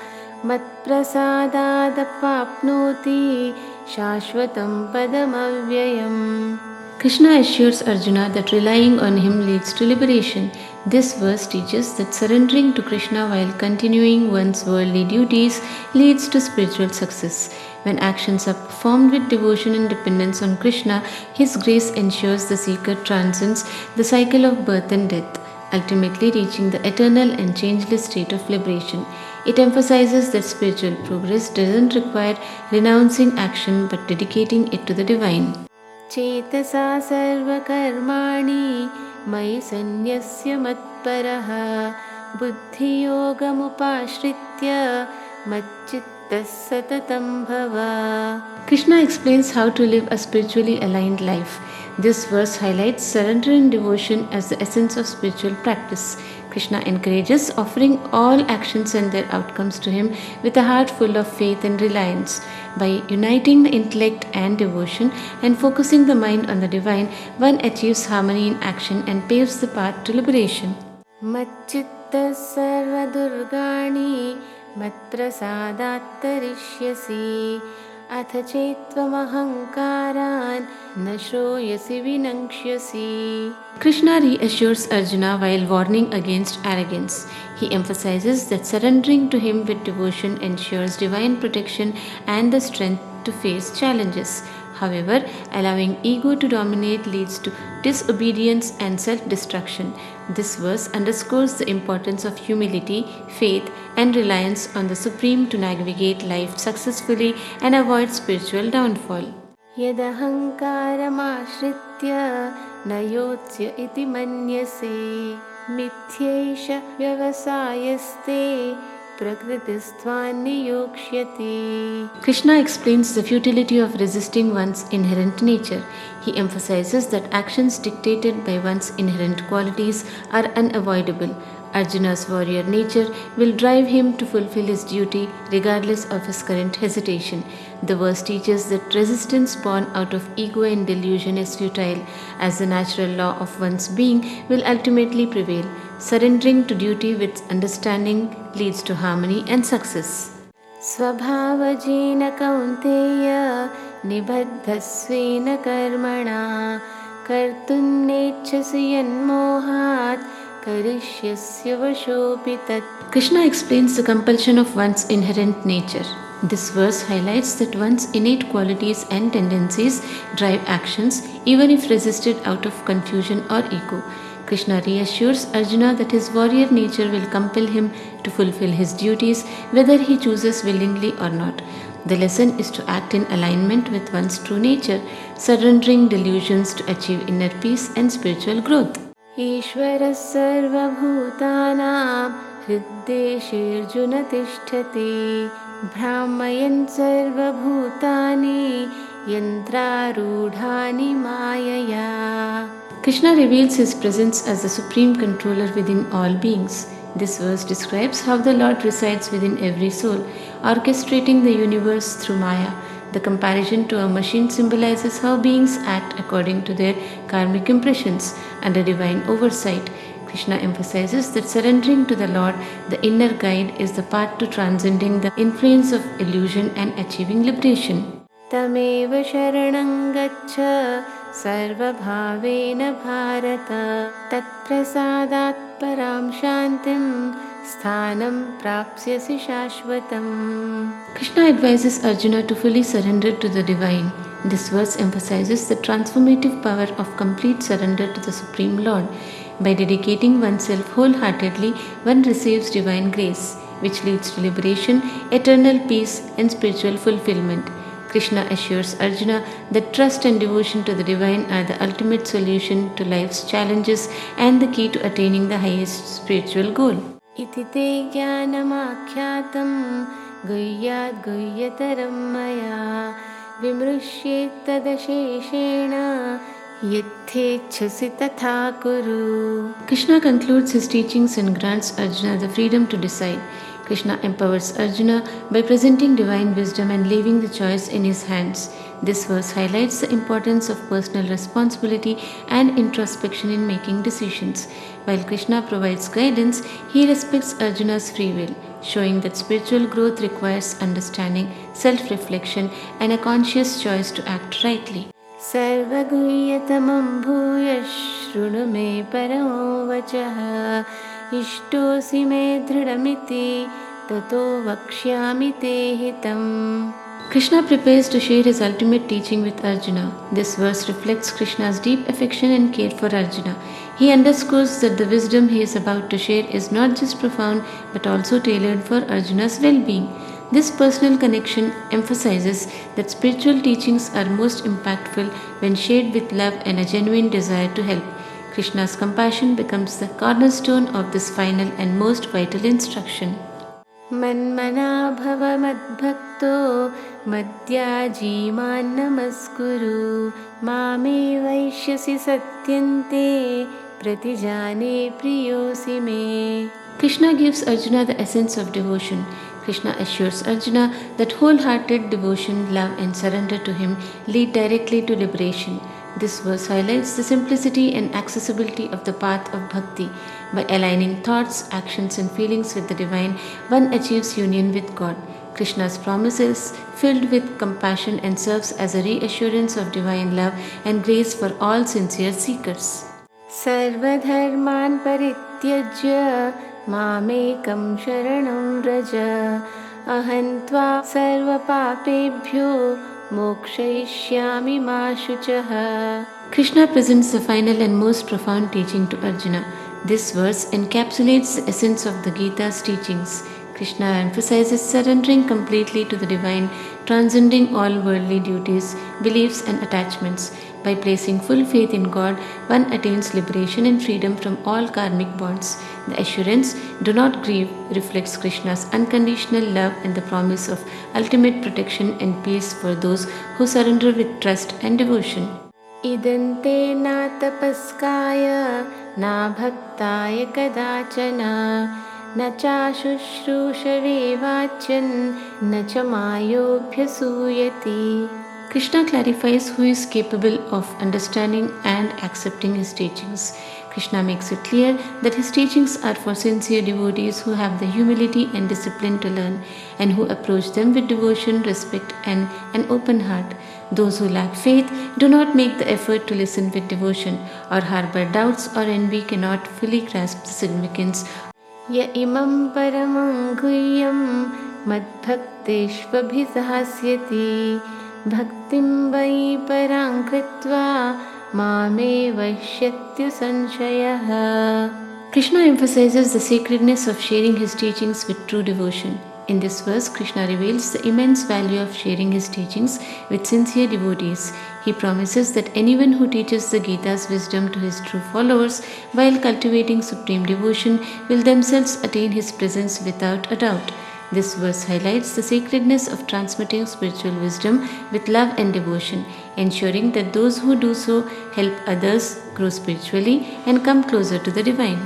matprasadadapapnoti shashvatam padamavyayam. Krishna assures Arjuna that relying on him leads to liberation. This verse teaches that surrendering to Krishna while continuing one's worldly duties leads to spiritual success. When actions are performed with devotion and dependence on Krishna, His grace ensures the seeker transcends the cycle of birth and death, ultimately reaching the eternal and changeless state of liberation. It emphasizes that spiritual progress doesn't require renouncing action but dedicating it to the divine. Chetasa sarva karmani mai sanyasya matparaha buddhi yogamupashritya matchitta satatam bhava. Krishna explains how to live a spiritually aligned life. This verse highlights surrender and devotion as the essence of spiritual practice. Krishna encourages offering all actions and their outcomes to him with a heart full of faith and reliance. By uniting the intellect and devotion and focusing the mind on the divine, one achieves harmony in action and paves the path to liberation. Macchitta sarva durgani matprasadat tarishyasi अथ चेत्त्वमहङ्कारान् न श्रूयसि विनङ्क्ष्यसि. Krishna reassures Arjuna while warning against arrogance. He emphasizes that surrendering to him with devotion ensures divine protection and the strength to face challenges. However, allowing ego to dominate leads to disobedience and self-destruction. This verse underscores the importance of humility, faith, and reliance on the Supreme to navigate life successfully and avoid spiritual downfall. Yadahankaramashritya nayotsya iti manyase mithyesha vyavasayaste Krishna explains the futility of resisting one's inherent nature. He emphasizes that actions dictated by one's inherent qualities are unavoidable. Arjuna's warrior nature will drive him to fulfill his duty regardless of his current hesitation. The verse teaches that resistance born out of ego and delusion is futile, as the natural law of one's being will ultimately prevail. Surrendering to duty with understanding leads to harmony and success. Svabhavajena kaunteya nibaddhasvena karmana kartun nechasi yanmohat karishyasya vashopitat. Krishna explains the compulsion of one's inherent nature. This verse highlights that one's innate qualities and tendencies drive actions even if resisted out of confusion or ego. Krishna reassures Arjuna that his warrior nature will compel him to fulfill his duties whether he chooses willingly or not. The lesson is to act in alignment with one's true nature, surrendering delusions to achieve inner peace and spiritual growth. Ishvara sarva bhutanam hriddeshirjuna tishtati brahmayan sarva bhutani yantrarudhani mayaya. Krishna reveals his presence as the supreme controller within all beings. This verse describes how the Lord resides within every soul, orchestrating the universe through Maya. The comparison to a machine symbolizes how beings act according to their karmic impressions under divine oversight. Krishna emphasizes that surrendering to the Lord, the inner guide, is the path to transcending the influence of illusion and achieving liberation. Tameva Śharaṇaṁ gaccha Sarva bhavena bharata tat prasadat param shantim sthanam prapsyasi shashvatam. Krishna advises Arjuna to fully surrender to the divine. This verse emphasizes the transformative power of complete surrender to the Supreme Lord. By dedicating oneself wholeheartedly, one receives divine grace, which leads to liberation, eternal peace, and spiritual fulfillment. Krishna assures Arjuna that trust and devotion to the divine are the ultimate solution to life's challenges and the key to attaining the highest spiritual goal. Iti te jnanamakhyatam guhyat guhyataram maya vimrusyet tadasheshena yathechasi tatha kuru. Krishna concludes his teachings and grants Arjuna the freedom to decide. Krishna empowers Arjuna by presenting divine wisdom and leaving the choice in his hands. This verse highlights the importance of personal responsibility and introspection in making decisions. While Krishna provides guidance, he respects Arjuna's free will, showing that spiritual growth requires understanding, self-reflection, and a conscious choice to act rightly. Sarva guhyatamam bhuya shrunu me paramo vachaha ishtosi me dhridamiti tato vakshyami te hitam. Krishna prepares to share his ultimate teaching with Arjuna. This verse reflects Krishna's deep affection and care for Arjuna. He underscores that the wisdom he is about to share is not just profound but also tailored for Arjuna's well-being. This personal connection emphasizes that spiritual teachings are most impactful when shared with love and a genuine desire to help. Krishna's compassion becomes the cornerstone of this final and most vital instruction. Manmana bhava madbhakto madhyaji man namaskuru mame vaishyasi satyante pratijane priyosi me. Krishna gives Arjuna the essence of devotion. Krishna assures Arjuna that wholehearted devotion, love, and surrender to him lead directly to liberation. This verse highlights the simplicity and accessibility of the path of bhakti. By aligning thoughts, actions, and feelings with the divine, one achieves union with God. Krishna's promise is filled with compassion and serves as a reassurance of divine love and grace for all sincere seekers. Sarva dharman parityajya मामेकं शरणं व्रज अहं त्वा सर्वपापेभ्यो मोक्षयिष्यामि मा शुचः. Krishna presents the final and most profound teaching to Arjuna. This verse encapsulates the essence of the Gita's teachings. Krishna emphasizes surrendering completely to the divine, transcending all worldly duties, beliefs, and attachments. By placing full faith in God, one attains liberation and freedom from all karmic bonds. The assurance, "Do not grieve," reflects Krishna's unconditional love and the promise of ultimate protection and peace for those who surrender with trust and devotion. Idante na tapaskaya na bhaktaya kadachana na cha shushrushave vachan na cha mayobhyasuyati. Krishna clarifies who is capable of understanding and accepting his teachings. Krishna makes it clear that his teachings are for sincere devotees who have the humility and discipline to learn and who approach them with devotion, respect, and an open heart. Those who lack faith do not make the effort to listen with devotion or harbor doubts or envy cannot fully grasp the significance. Ya imam paramam guhyam madbhakteshvabhisahasyati bhaktim vai parang kritva mame vaishyatya sanshayah. Krishna emphasizes the sacredness of sharing his teachings with true devotion. In this verse, Krishna reveals the immense value of sharing his teachings with sincere devotees. He promises that anyone who teaches the Gita's wisdom to his true followers while cultivating supreme devotion will themselves attain his presence without a doubt. This verse highlights the sacredness of transmitting spiritual wisdom with love and devotion, ensuring that those who do so help others grow spiritually and come closer to the divine.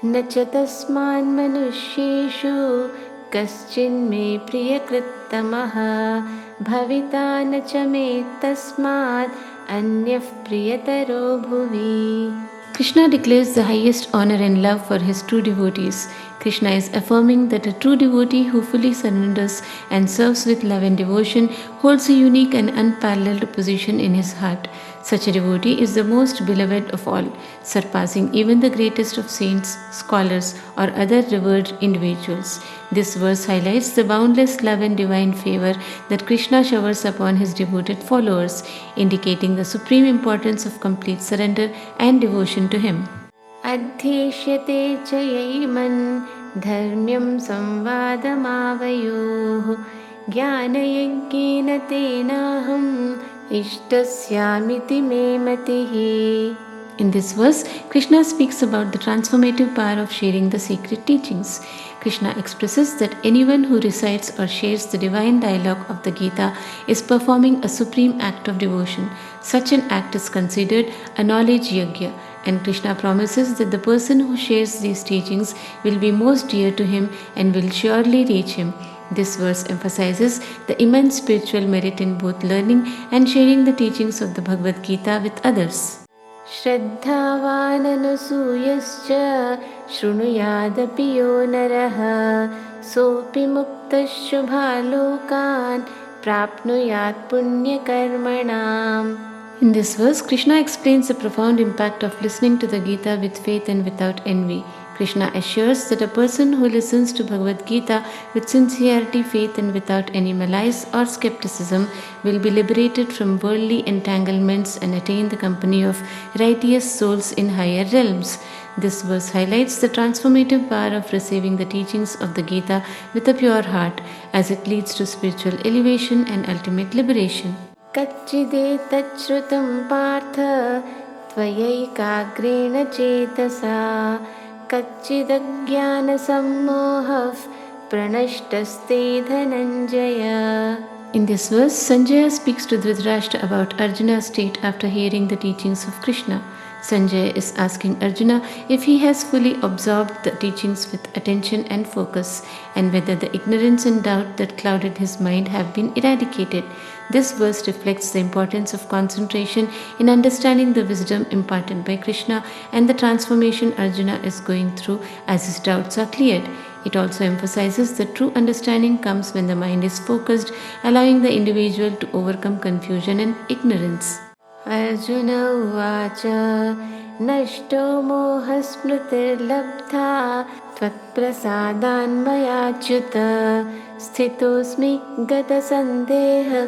Nacha tasman manusheshu kaschinme priyakrittamaha bhavita nacha me tasmad anyaf priyataro bhuvi. Krishna declares the highest honor and love for his true devotees. Krishna is affirming that a true devotee who fully surrenders and serves with love and devotion holds a unique and unparalleled position in his heart. Such a devotee is the most beloved of all, surpassing even the greatest of saints, scholars, or other revered individuals. This verse highlights the boundless love and divine favor that Krishna showers upon his devoted followers, indicating the supreme importance of complete surrender and devotion to him. Adhyeshyate chayaiman dharmyam samvadamavayoh jnanayajnena tenaham ishtasyamiti me matihi. In this verse, Krishna speaks about the transformative power of sharing the sacred teachings. Krishna expresses that anyone who recites or shares the divine dialogue of the Gita is performing a supreme act of devotion. Such an act is considered a knowledge yajna, and Krishna promises that the person who shares these teachings will be most dear to him and will surely reach him. This verse emphasizes the immense spiritual merit in both learning and sharing the teachings of the Bhagavad Gita with others. Shraddhavananusuyascha shrunuyadapi yo naraha sopi mukta shubhalokan prapnuyat punya karmanam. In this verse, Krishna explains the profound impact of listening to the Gita with faith and without envy. Krishna assures that a person who listens to Bhagavad Gita with sincerity, faith, and without any malice or skepticism will be liberated from worldly entanglements and attain the company of righteous souls in higher realms. This verse highlights the transformative power of receiving the teachings of the Gita with a pure heart, as it leads to spiritual elevation and ultimate liberation. Kacchidetatshrutam partha tvayaiकाग्रेण चेतसा Kacchidaggyanasammohav pranashtaste dhananjaya. In this verse, Sanjaya speaks to Dhritarashtra about Arjuna's state after hearing the teachings of Krishna. Sanjaya is asking Arjuna if he has fully absorbed the teachings with attention and focus, and whether the ignorance and doubt that clouded his mind have been eradicated. This verse reflects the importance of concentration in understanding the wisdom imparted by Krishna and the transformation Arjuna is going through as his doubts are cleared. It also emphasizes that true understanding comes when the mind is focused, allowing the individual to overcome confusion and ignorance. Arjuna uvacha nashto mohasmritirlabdha tvatprasadanmayachyuta sthitosmi gata sandeha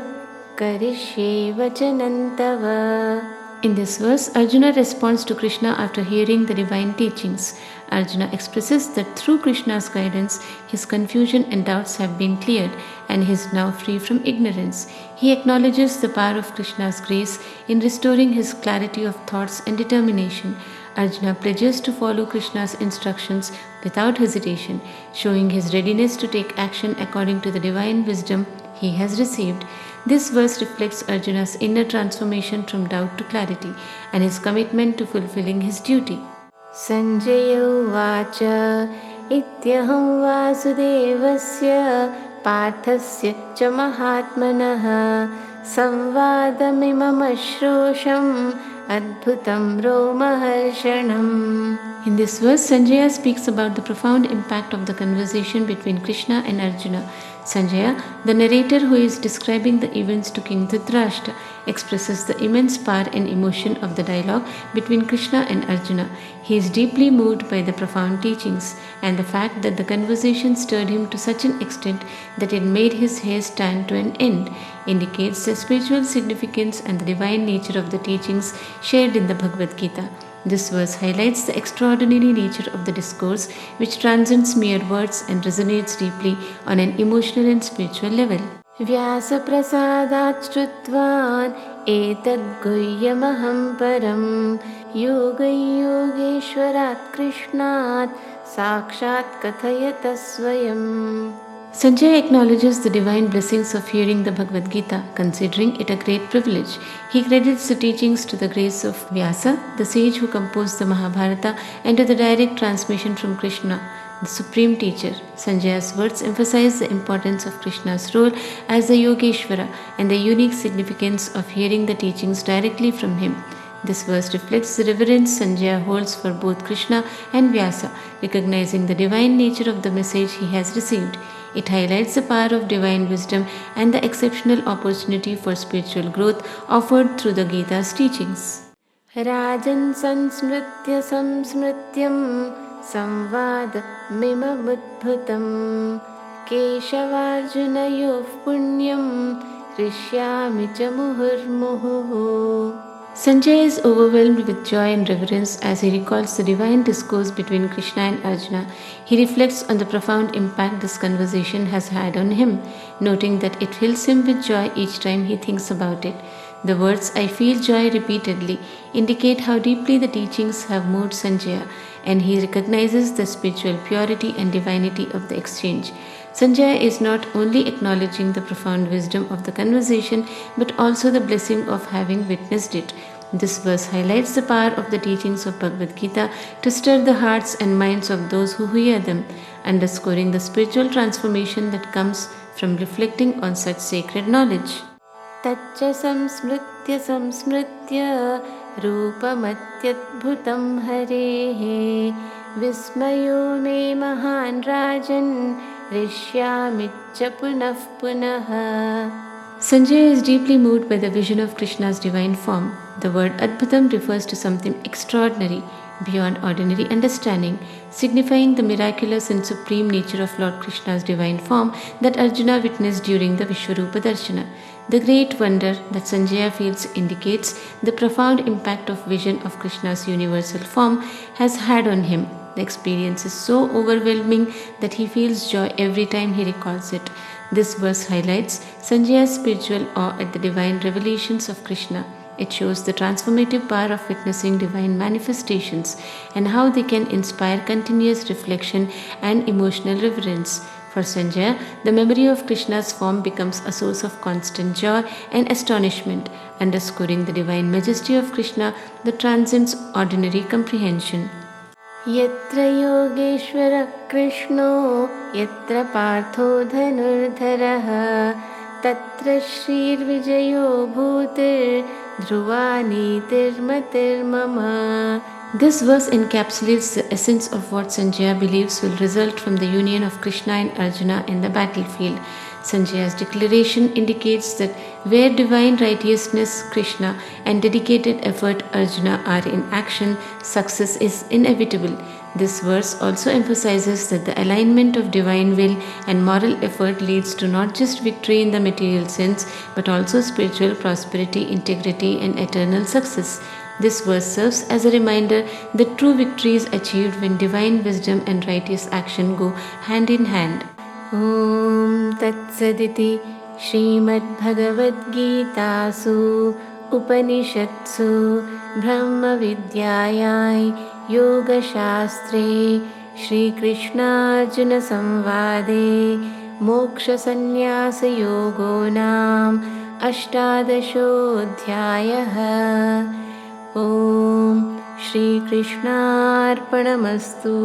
karishye vachanam tava. In this verse, Arjuna responds to Krishna after hearing the divine teachings. Arjuna expresses that through Krishna's guidance, his confusion and doubts have been cleared and he is now free from ignorance. He acknowledges the power of Krishna's grace in restoring his clarity of thoughts and determination. Arjuna pledges to follow Krishna's instructions without hesitation, showing his readiness to take action according to the divine wisdom he has received. This verse reflects Arjuna's inner transformation from doubt to clarity and his commitment to fulfilling his duty. Sanjaya uvacha ityaham vasudevasya parthasya cha mahatmanah samvadamimam ashrosham adbhutam romaharshanam. In this verse, Sanjaya speaks about the profound impact of the conversation between Krishna and Arjuna. Sanjaya, the narrator who is describing the events to King Dhritarashtra, expresses the immense power and emotion of the dialogue between Krishna and Arjuna. He is deeply moved by the profound teachings, and the fact that the conversation stirred him to such an extent that it made his hair stand to an end indicates the spiritual significance and the divine nature of the teachings shared in the Bhagavad Gita. This verse highlights the extraordinary nature of the discourse, which transcends mere words and resonates deeply on an emotional and spiritual level. Vyasa prasadat shrutvan etad guhyamaham param yoga yogeshwarat krishnat sakshat kathayata swayam. Sanjaya acknowledges the divine blessings of hearing the Bhagavad Gita, considering it a great privilege. He credits the teachings to the grace of Vyasa, the sage who composed the Mahabharata, and to the direct transmission from Krishna, the supreme teacher. Sanjaya's words emphasize the importance of Krishna's role as the Yogeshwara and the unique significance of hearing the teachings directly from him. This verse reflects the reverence Sanjaya holds for both Krishna and Vyasa, recognizing the divine nature of the message he has received. It highlights the power of divine wisdom and the exceptional opportunity for spiritual growth offered through the Gita's teachings. Rajan sansmritya samsmrityam samvad mimamudbhutam keshavarjunayof punyam krishyami cha muhurmuhu. Sanjaya is overwhelmed with joy and reverence as he recalls the divine discourse between Krishna and Arjuna. He reflects on the profound impact this conversation has had on him, noting that it fills him with joy each time he thinks about it. The words "I feel joy" repeatedly indicate how deeply the teachings have moved Sanjaya, and he recognizes the spiritual purity and divinity of the exchange. Sanjaya is not only acknowledging the profound wisdom of the conversation, but also the blessing of having witnessed it. This verse highlights the power of the teachings of Bhagavad Gita to stir the hearts and minds of those who hear them, underscoring the spiritual transformation that comes from reflecting on such sacred knowledge. Taccha samsmritya samsmritya rupamatyadbhutam harehe vismayo me mahan rajan rishyamicha punah punah. Sanjaya is deeply moved by the vision of Krishna's divine form. The word Adbhutam refers to something extraordinary, beyond ordinary understanding, signifying the miraculous and supreme nature of Lord Krishna's divine form that Arjuna witnessed during the Vishwarupa Darshana. The great wonder that Sanjaya feels indicates the profound impact of vision of Krishna's universal form has had on him. The experience is so overwhelming that he feels joy every time he recalls it. This verse highlights Sanjaya's spiritual awe at the divine revelations of Krishna. It shows the transformative power of witnessing divine manifestations and how they can inspire continuous reflection and emotional reverence. For Sanjaya, the memory of Krishna's form becomes a source of constant joy and astonishment, underscoring the divine majesty of Krishna that transcends ordinary comprehension. Yatra yogeshwara Krishno yatra partho dhanurdharaha tatra shrir vijayo bhutir dhruva nitir matir mama. This verse encapsulates the essence of what Sanjaya believes will result from the union of Krishna and Arjuna in the battlefield. Sanjaya's declaration indicates that where divine righteousness, Krishna, and dedicated effort, Arjuna, are in action, success is inevitable. This verse also emphasizes that the alignment of divine will and moral effort leads to not just victory in the material sense, but also spiritual prosperity, integrity, and eternal success. This verse serves as a reminder that true victory is achieved when divine wisdom and righteous action go hand in hand. Om Tat Saditi Srimad Bhagavad Gitasu Upanishatsu Brahma Vidyayai Yoga Shastre Shri Krishna Arjuna Samvade Moksha Sannyasa Yogonam Ashtadashodhyayaha. Om Shri Krishna Arpanamastu.